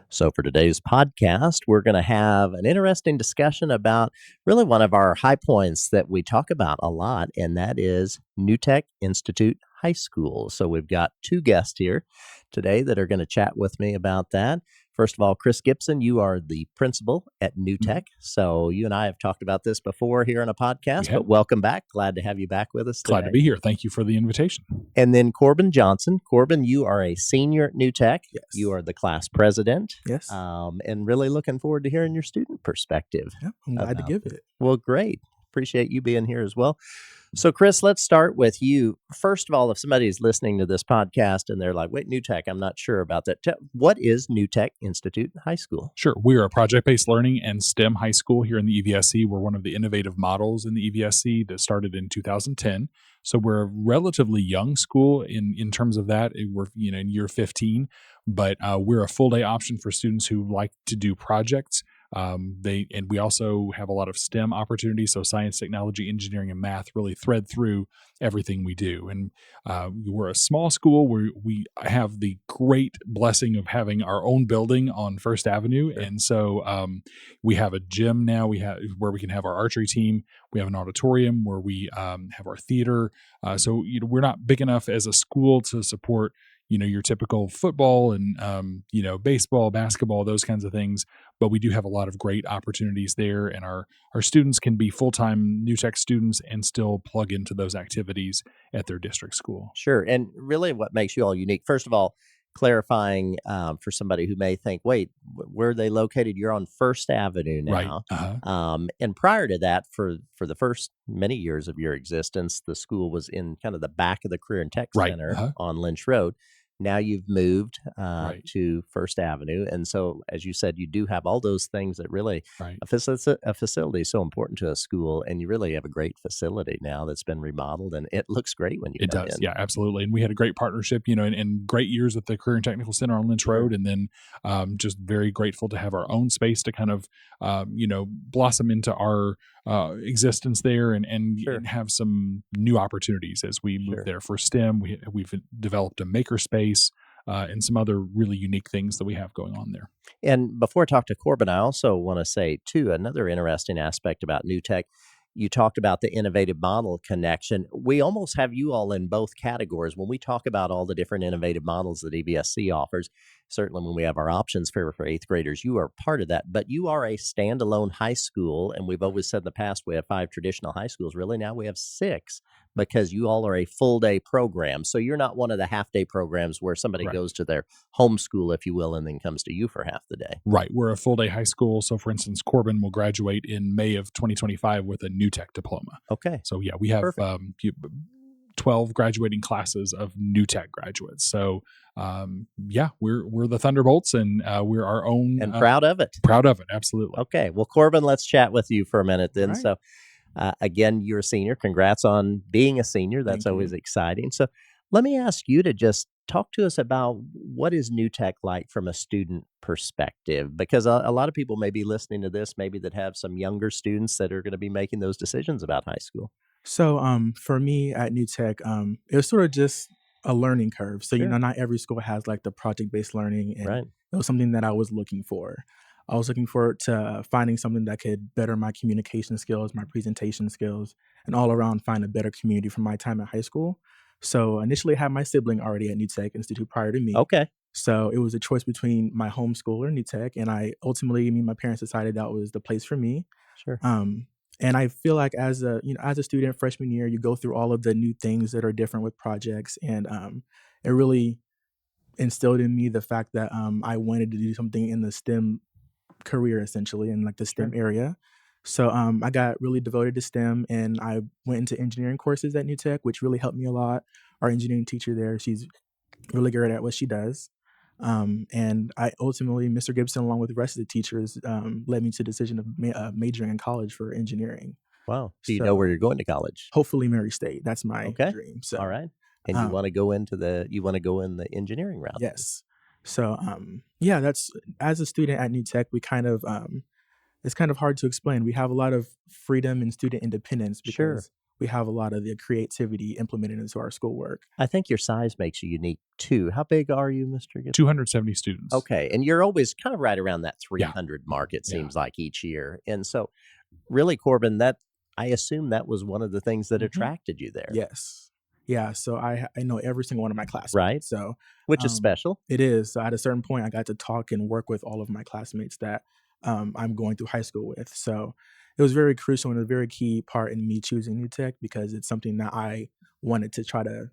So, for today's podcast, we're going to have an interesting discussion about really one of our high points that we talk about a lot, and that is New Tech Institute High School. So, we've got two guests here today that are going to chat with me about that. First of all, Chris Gibson, you are the principal at New Tech. So, you and I have talked about this before here on a podcast, but welcome back. Glad to have you back with us today. Glad to be here. Thank you for the invitation. And then Korbin Johnson. Korbin, you are a senior at New Tech. Yes. You are the class president. Yes. And really looking forward to hearing your student perspective. Yeah, I'm glad to give it. Well, great. Appreciate you being here as well. So, Chris, let's start with you. First of all, if somebody's listening to this podcast and they're like, wait, New Tech, I'm not sure about that. What is New Tech Institute High School? Sure. We're a project-based learning and STEM high school here in the EVSC. We're one of the innovative models in the EVSC that started in 2010. So we're a relatively young school in terms of that. We're in year 15, but we're a full day option for students who like to do projects. We also have a lot of STEM opportunities. So science, technology, engineering, and math really thread through everything we do. And we're a small school where we have the great blessing of having our own building on First Avenue. Sure. And so we have a gym now. Where we can have our archery team. We have an auditorium where we have our theater. So we're not big enough as a school to support your typical football and, baseball, basketball, those kinds of things. But we do have a lot of great opportunities there. And our students can be full-time New Tech students and still plug into those activities at their district school. Sure. And really what makes you all unique, first of all, clarifying for somebody who may think, wait, where are they located? You're on First Avenue now. Right. Uh-huh. And prior to that, for the first many years of your existence, the school was in kind of the back of the Career and Tech Center on Lynch Road. Now you've moved to First Avenue. And so, as you said, you do have all those things that really, a facility is so important to a school. And you really have a great facility now that's been remodeled. And it looks great when you come in. Yeah, absolutely. And we had a great partnership, and great years at the Career and Technical Center on Lynch Road. And then just very grateful to have our own space to kind of, blossom into our existence there and have some new opportunities as we move there. For STEM, we've developed a maker space and some other really unique things that we have going on there. And before I talk to Korbin, I also want to say, too, another interesting aspect about New Tech. You talked about the innovative model connection. We almost have you all in both categories. When we talk about all the different innovative models that EVSC offers, certainly when we have our options for eighth graders, you are part of that. But you are a standalone high school, and we've always said in the past we have 5 traditional high schools. Really, now we have 6 because you all are a full-day program. So you're not one of the half-day programs where somebody goes to their home school, if you will, and then comes to you for half the day. Right. We're a full-day high school. So, for instance, Korbin will graduate in May of 2025 with a New Tech diploma. Okay. So, yeah, we have 12 graduating classes of New Tech graduates. So, we're the Thunderbolts, and we're our own. And proud of it. Proud of it. Absolutely. Okay. Well, Korbin, let's chat with you for a minute then. Right. So, again, you're a senior. Congrats on being a senior. That's always exciting. So let me ask you to just talk to us about what is New Tech like from a student perspective, because a lot of people may be listening to this, maybe that have some younger students that are going to be making those decisions about high school. So for me at New Tech, it was sort of just a learning curve. So, not every school has like the project-based learning. And it was something that I was looking for. I was looking forward to finding something that could better my communication skills, my presentation skills, and all around find a better community from my time at high school. So initially I had my sibling already at New Tech Institute prior to me. Okay. So it was a choice between my home school or New Tech. And me and my parents decided that was the place for me. Sure. And I feel like as a student freshman year, you go through all of the new things that are different with projects. And it really instilled in me the fact that I wanted to do something in the STEM career, essentially, in like the STEM area. So I got really devoted to STEM, and I went into engineering courses at New Tech, which really helped me a lot. Our engineering teacher there, she's really good at what she does. And I ultimately, Mr. Gibson, along with the rest of the teachers, led me to the decision of majoring in college for engineering. Wow. Do you know where you're going to college? Hopefully Murray State. That's my dream. So, all right. And you want to go in the engineering route? Yes. So, that's, as a student at New Tech, we kind of, it's kind of hard to explain. We have a lot of freedom and student independence because we have a lot of the creativity implemented into our schoolwork. I think your size makes you unique too. How big are you, Mr. Gibson? 270 students. Okay, and you're always kind of right around that Yeah. 300 mark, it Yeah. seems like, each year. And so, really, Korbin, that I assume that was one of the things that Mhm. attracted you there, Yes. Yeah, so I know every single one of my classmates. right? So Which is special. it is. So at a certain point, I got to talk and work with all of my classmates that I'm going through high school with. So it was very crucial and a very key part in me choosing New Tech because it's something that I wanted to try to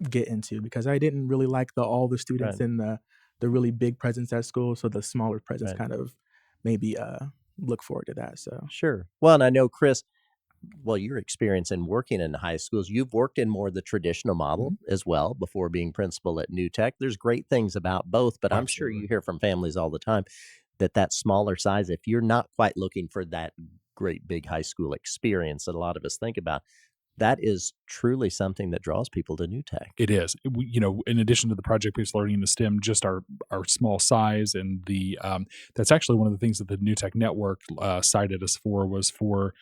get into because I didn't really like all the students Right, in the really big presence at school. So the smaller presence right. kind of maybe look forward to that. So Sure. Well, and I know, Chris, well, your experience in working in high schools, you've worked in more of the traditional model mhm. as well before being principal at New Tech. There's great things about both, but I'm sure Absolutely. you hear from families all the time that smaller size, if you're not quite looking for that great big high school experience that a lot of us think about, that is truly something that draws people to New Tech. It is. In addition to the project-based learning and the STEM, just our small size and the that's actually one of the things that the New Tech Network cited us for was for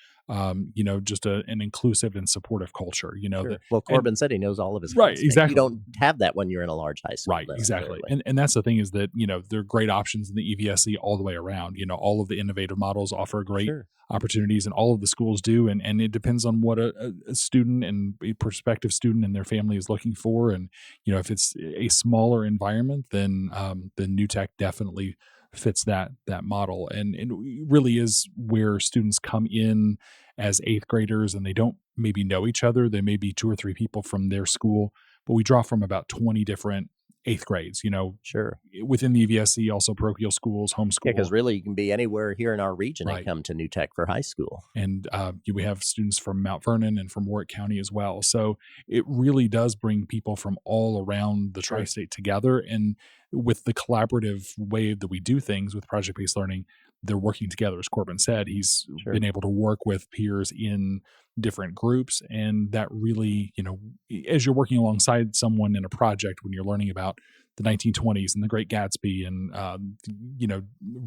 just an inclusive and supportive culture. Sure. Well, And Korbin said he knows all of his right, classmates. You exactly. don't have that when you're in a large high school, Right, exactly. necessarily. And that's the thing is that, there are great options in the EVSC all the way around. All of the innovative models offer great Sure. opportunities and all of the schools do. And it depends on what a student and a prospective student and their family is looking for. And, if it's a smaller environment, then New Tech definitely fits that model. And it really is where students come in as eighth graders and they don't maybe know each other. They may be 2 or 3 people from their school, but we draw from about 20 different eighth grades, Sure. within the EVSC, also parochial schools, Yeah, because homeschool. really you can be anywhere here in our region and Right. come to New Tech for high school. And we have students from Mount Vernon and from Warwick County as well. So it really does bring people from all around the Sure. tri-state together. And with the collaborative way that we do things with project-based learning, they're working together. As Korbin said, he's Sure. been able to work with peers in different groups. And that really, as you're working alongside someone in a project, when you're learning about the 1920s and the Great Gatsby and,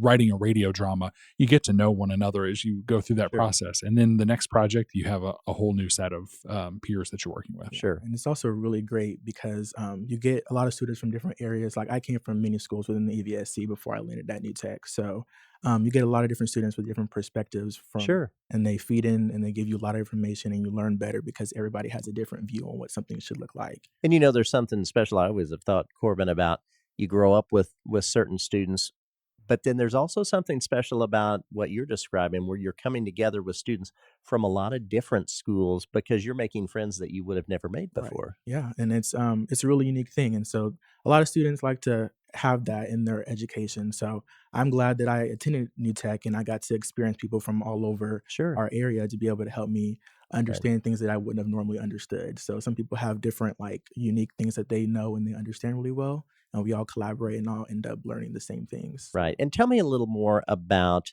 writing a radio drama, you get to know one another as you go through that Sure. process. And then the next project, you have a whole new set of peers that you're working with. Sure. And it's also really great because you get a lot of students from different areas. Like I came from many schools within the EVSC before I landed at New Tech. So you get a lot of different students with different perspectives Sure. and they feed in and they give you a lot of information and you learn better because everybody has a different view on what something should look like. And there's something special I always have thought, Korbin, about you grow up with certain students, but then there's also something special about what you're describing where you're coming together with students from a lot of different schools because you're making friends that you would have never made Right. before. Yeah, and it's a really unique thing, and so a lot of students like to have that in their education. So I'm glad that I attended New Tech and I got to experience people from all over Sure. our area to be able to help me Right. understand things that I wouldn't have normally understood. So some people have different unique things that they know and they understand really well, and we all collaborate and all end up learning the same things. Right. And tell me a little more about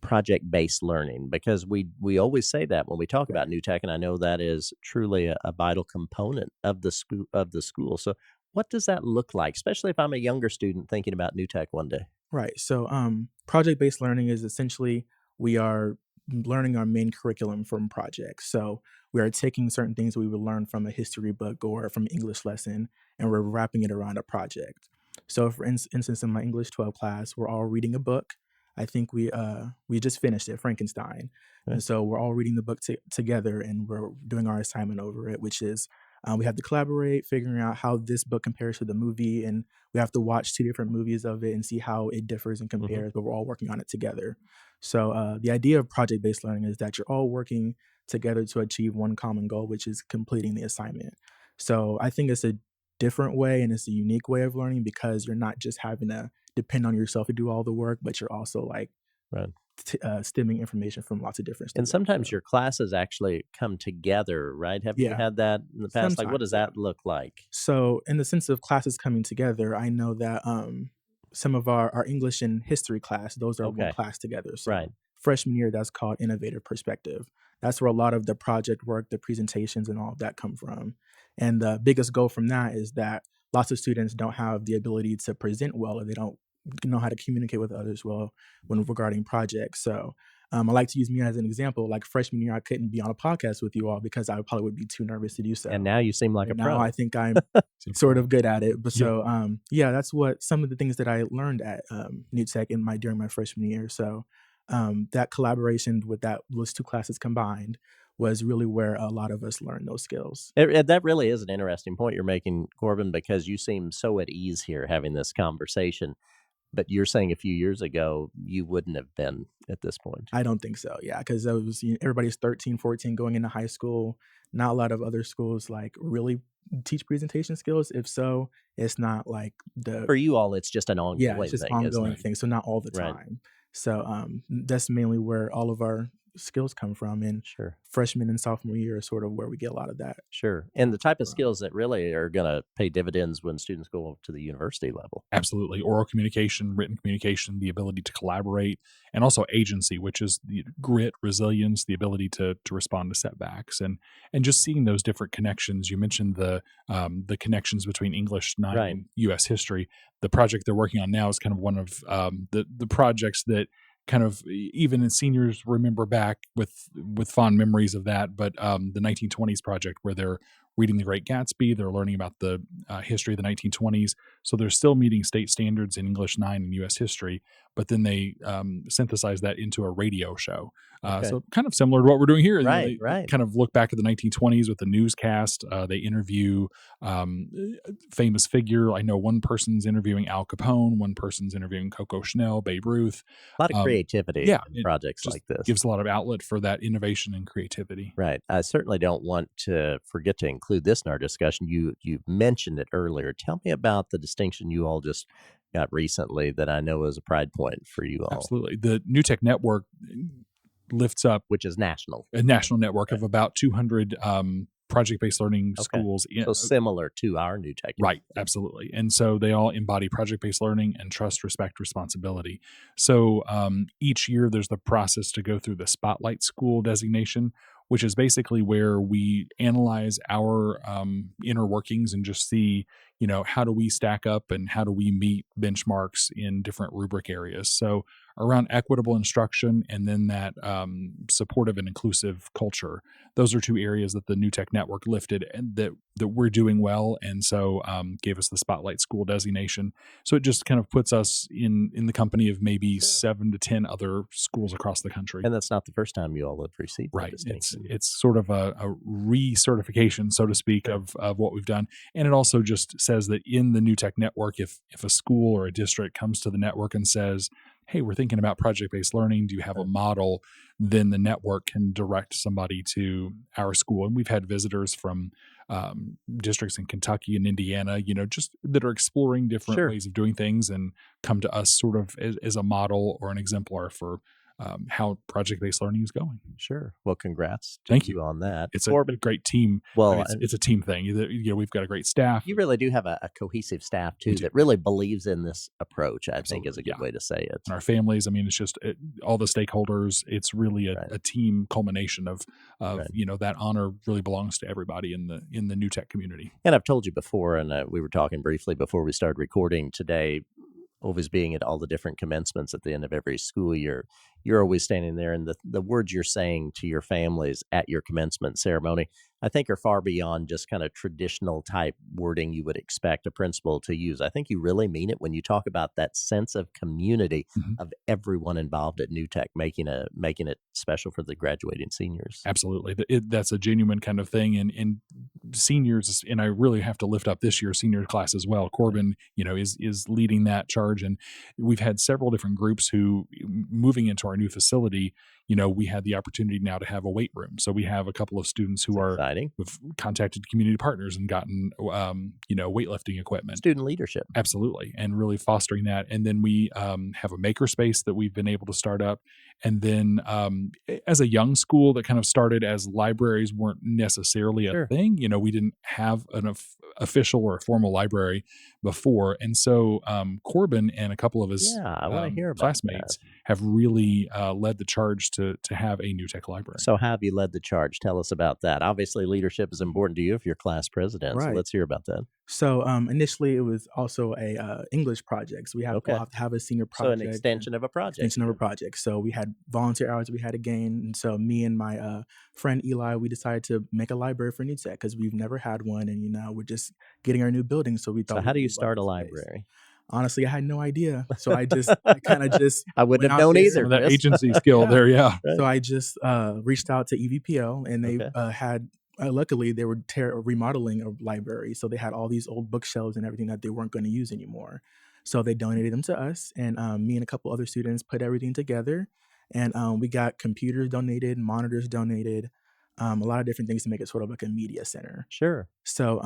project-based learning because we always say that when we talk about New Tech, and I know that is truly a vital component of the school. So what does that look like, especially if I'm a younger student thinking about New Tech one day? Right. So, project-based learning is essentially we are learning our main curriculum from projects. So we are taking certain things we would learn from a history book or from an English lesson, and we're wrapping it around a project. So, for instance, in my English 12 class, we're all reading a book. I think we just finished it, Frankenstein, Right. and so we're all reading the book together, and we're doing our assignment over it, which is we have to collaborate, figuring out how this book compares to the movie, and we have to watch 2 different movies of it and see how it differs and Mhm. compares, but we're all working on it together. So the idea of project-based learning is that you're all working together to achieve one common goal, which is completing the assignment. So I think it's a different way and it's a unique way of learning because you're not just having to depend on yourself to do all the work, but you're also Right. stemming information from lots of different And students. sometimes So, your classes actually come together, right? Have you yeah, had that in the past? Like, what does sometimes, yeah. that look like? So, in the sense of classes coming together, I know that some of our English and history class, those are one Okay. class together. So, Right. freshman year, that's called Innovative Perspective. That's where a lot of the project work, the presentations, and all of that come from. And the biggest goal from that is that lots of students don't have the ability to present well, or they don't know how to communicate with others well when regarding projects. So I like to use me as an example. Like freshman year, I couldn't be on a podcast with you all because I probably would be too nervous to do so. And now you seem like a And pro. now I think I'm sort of good at it. But Yeah. so yeah, that's what some of the things that I learned at New Tech during my freshman year. So that collaboration with those two classes combined was really where a lot of us learned those skills. That really is an interesting point you're making, Korbin, because you seem so at ease here having this conversation. But you're saying a few years ago, you wouldn't have been at this point. I don't think so. Yeah, because everybody's 13, 14 going into high school. Not a lot of other schools like really teach presentation skills. If so, it's not like For you all, it's just an ongoing it's just thing. ongoing Right. thing. So not all the Right. time. So that's mainly where all of our skills come from. And Sure. freshman and sophomore year is sort of where we get a lot of that. Sure. And the type of skills that really are going to pay dividends when students go to the university level. Absolutely. Oral communication, written communication, the ability to collaborate, and also agency, which is the grit, resilience, the ability to respond to setbacks, and just seeing those different connections. You mentioned the connections between English 9 Right. and U.S. history. The project they're working on now is kind of one of the projects that kind of even as seniors remember back with fond memories of that. But the 1920s project, where they're reading The Great Gatsby, they're learning about the history of the 1920s. So they're still meeting state standards in English 9 and U.S. history, but then they synthesize that into a radio show. Okay. So kind of similar to what we're doing here. Right, They right. kind of look back at the 1920s with the newscast. They interview famous figure. I know one person's interviewing Al Capone, one person's interviewing Coco Chanel, Babe Ruth. A lot of creativity yeah, in it projects just like this. Gives a lot of outlet for that innovation and creativity. Right. I certainly don't want to forget to include this in our discussion. You mentioned it earlier. Tell me about the distinction you all just got recently that I know is a pride point for you all, Absolutely. The New Tech Network lifts up which is national. a national network of about 200 project-based learning Okay. schools. So similar to our New Tech. Right, absolutely. And so they all embody project-based learning and trust, respect, responsibility. So each year there's the process to go through the Spotlight School designation, which is basically where we analyze our inner workings and just see, how do we stack up and how do we meet benchmarks in different rubric areas. So around equitable instruction and then that supportive and inclusive culture. Those are two areas that the New Tech Network lifted and that we're doing well, and so gave us the Spotlight School designation. So it just kind of puts us in the company of maybe 7 to 10 other schools across the country. And that's not the first time you all have received that Right. distinction. It's sort of a recertification, so to speak, of what we've done. And it also just says that in the New Tech Network, if a school or a district comes to the network and says, hey, we're thinking about project-based learning, do you have a model? Then the network can direct somebody to our school. And we've had visitors from districts in Kentucky and Indiana, just that are exploring different Sure. ways of doing things and come to us sort of as a model or an exemplar for how project-based learning is going. Sure. Well, congrats to Thank you on that. It's a Korbin, great team. well, I mean, it's a team thing. We've got a great staff. you really do have a cohesive staff, too, We do. that really believes in this approach, I think Absolutely, is a good yeah. way to say it. And our families. I mean, it's just all the stakeholders. It's really Right. a team culmination of Right. that honor really belongs to everybody in the New Tech community. And I've told you before, and we were talking briefly before we started recording today, always being at all the different commencements at the end of every school year, you're always standing there, and the words you're saying to your families at your commencement ceremony, I think, are far beyond just kind of traditional type wording you would expect a principal to use. I think you really mean it when you talk about that sense of community Mhm. of everyone involved at New Tech, making it special for the graduating seniors. Absolutely. That's a genuine kind of thing. And seniors, and I really have to lift up this year's senior class as well. Korbin, is leading that charge. And we've had several different groups who, moving into our new facility, we had the opportunity now to have a weight room. So we have a couple of students who are Exciting. who've contacted community partners and gotten, weightlifting equipment. Student leadership. Absolutely. And really fostering that. And then we have a maker space that we've been able to start up. And then as a young school that kind of started as libraries weren't necessarily a Sure. thing, we didn't have an official or a formal library before. And so Korbin and a couple of his Yeah, I want to hear about classmates have really led the charge to have a New Tech library. So how have you led the charge? Tell us about that. Obviously, leadership is important to you if you're class president. So Right. let's hear about that. So initially, it was also a English project. So we'll Okay. have to have a senior So an project and extension of a project extension of a then. project. So we had volunteer hours we had to gain, and so me and my friend Eli, we decided to make a library for New Tech because we've never had one, and we're just getting our new building, so we So thought how we'd do you use start a the space. library? Honestly, I had no idea, so I kind of just I wouldn't went have out known there. Some either, of that Chris. agency skill Yeah. there, yeah. So Right. I just reached out to EVPL, and they Okay. had. Luckily, they were remodeling a library, so they had all these old bookshelves and everything that they weren't going to use anymore. So they donated them to us, and me and a couple other students put everything together, and we got computers donated, monitors donated, a lot of different things to make it sort of like a media center. Sure. So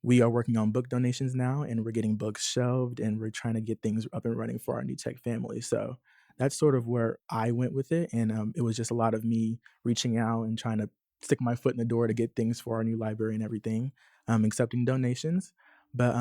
we are working on book donations now, and we're getting books shelved, and we're trying to get things up and running for our New Tech family. So that's sort of where I went with it, and it was just a lot of me reaching out and trying to stick my foot in the door to get things for our new library and everything, accepting donations. But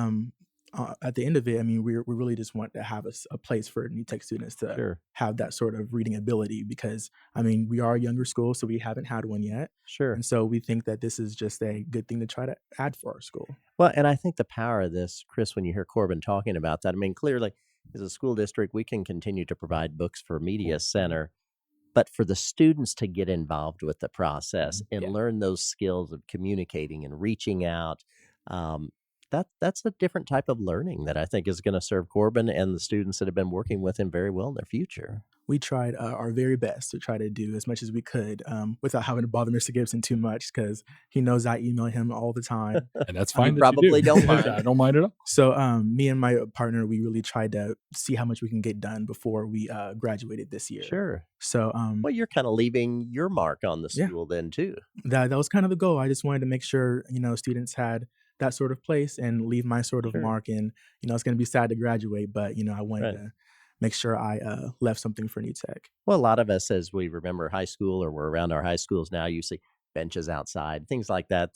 at the end of it, I mean, we really just want to have a place for New Tech students to Sure. have that sort of reading ability because, I mean, we are a younger school, so we haven't had one yet. Sure. And so we think that this is just a good thing to try to add for our school. Well, and I think the power of this, Chris, when you hear Corbin talking about that, I mean, clearly, as a school district, we can continue to provide books for Media Center, but for the students to get involved with the process and Yeah. learn those skills of communicating and reaching out, um, that's a different type of learning that I think is going to serve Corbin and the students that have been working with him very well in their future. We tried our very best to try to do as much as we could without having to bother Mr. Gibson too much because he knows I email him all the time. And that's fine. You that probably do. don't mind. I don't mind at all. So me and my partner, we really tried to see how much we can get done before we graduated this year. Sure. So Well, you're kind of leaving your mark on the Yeah. school then, too. that was kind of the goal. I just wanted to make sure, students had that sort of place and leave my sort of Sure. mark. And, it's going to be sad to graduate, but, I wanted Right. to make sure I left something for New Tech. Well, a lot of us, as we remember high school or we're around our high schools now, you see benches outside, things like that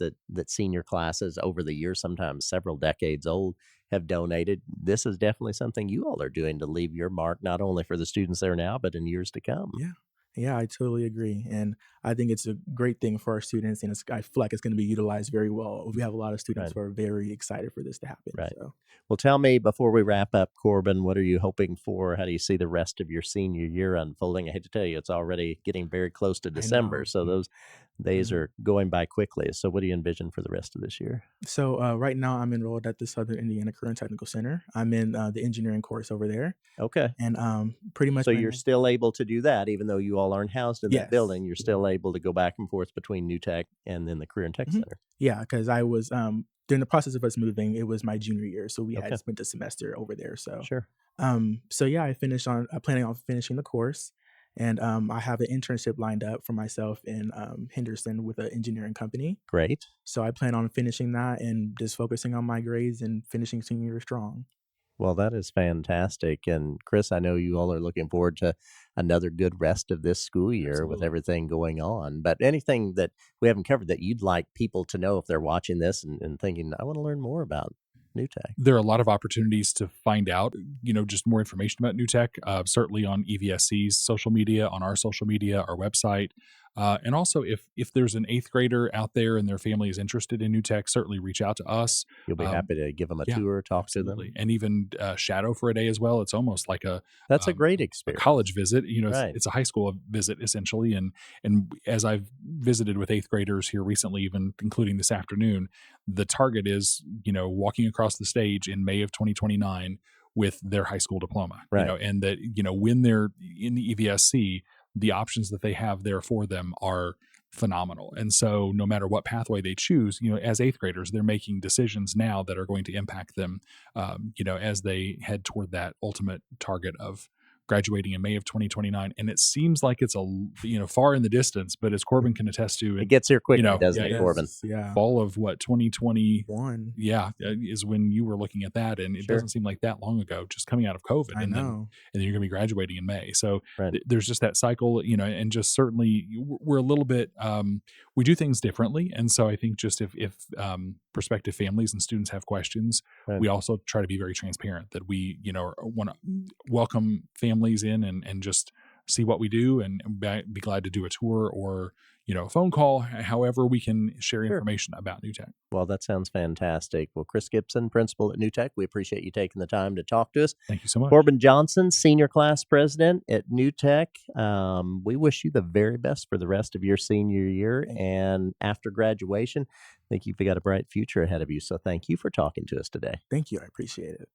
senior classes over the years, sometimes several decades old, have donated. This is definitely something you all are doing to leave your mark, not only for the students there now, but in years to come. Yeah. Yeah, I totally agree. And I think it's a great thing for our students. And I feel like it's going to be utilized very well. We have a lot of students Right. who are very excited for this to happen. Right. So Well, tell me before we wrap up, Corbin, what are you hoping for? How do you see the rest of your senior year unfolding? I hate to tell you, it's already getting very close to I know. December, so those days Mhm. are going by quickly. So what do you envision for the rest of this year? So right now I'm enrolled at the Southern Indiana Career and Technical Center. I'm in the engineering course over there. Okay. And pretty much So my you're next- still able to do that, even though you all aren't housed in that Yes. building. You're still able to go back and forth between New Tech and then the Career and Tech Mhm. Center. Yeah, because I was during the process of us moving, it was my junior year. So we had Okay. spent a semester over there. So Sure. so yeah, I'm planning on finishing the course. And I have an internship lined up for myself in Henderson with an engineering company. Great. So I plan on finishing that and just focusing on my grades and finishing senior year strong. Well, that is fantastic. And Chris, I know you all are looking forward to another good rest of this school year with Absolutely. everything going on. But anything that we haven't covered that you'd like people to know if they're watching this and thinking, I want to learn more about New Tech? There are a lot of opportunities to find out, just more information about New Tech, certainly on EVSC's social media, on our social media, our website. And also, if there's an eighth grader out there and their family is interested in New Tech, certainly reach out to us. You'll be happy to give them a Yeah, tour, talk absolutely. to them. And even shadow for a day as well. It's almost like That's a great a experience. college visit. Right. It's a high school visit essentially. And as I've visited with eighth graders here recently, even including this afternoon, the target is walking across the stage in May of 2029 with their high school diploma. Right. And that when they're in the EVSC, the options that they have there for them are phenomenal. And so no matter what pathway they choose, as eighth graders, they're making decisions now that are going to impact them, as they head toward that ultimate target of graduating in May of 2029. And it seems like it's far in the distance, but as Corbin can attest to, It gets here quickly, doesn't yeah, it, yes. Corbin? Yeah. fall of 2020 One. is when you were looking at that, and it Sure. doesn't seem like that long ago, just coming out of COVID. I and know. then you're going to be graduating in May. So Right. there's just that cycle, and just certainly we're a little bit, we do things differently. And so I think just if prospective families and students have questions, Right. we also try to be very transparent that we, want to welcome families in and just see what we do and be glad to do a tour or, a phone call, however we can share Sure. information about new tech. Well, that sounds fantastic. Well, Chris Gibson, principal at New Tech, we appreciate you taking the time to talk to us. Thank you so much. Korbin Johnson, senior class president at New Tech. We wish you the very best for the rest of your senior year. And after graduation, I think you've got a bright future ahead of you. So thank you for talking to us today. Thank you. I appreciate it.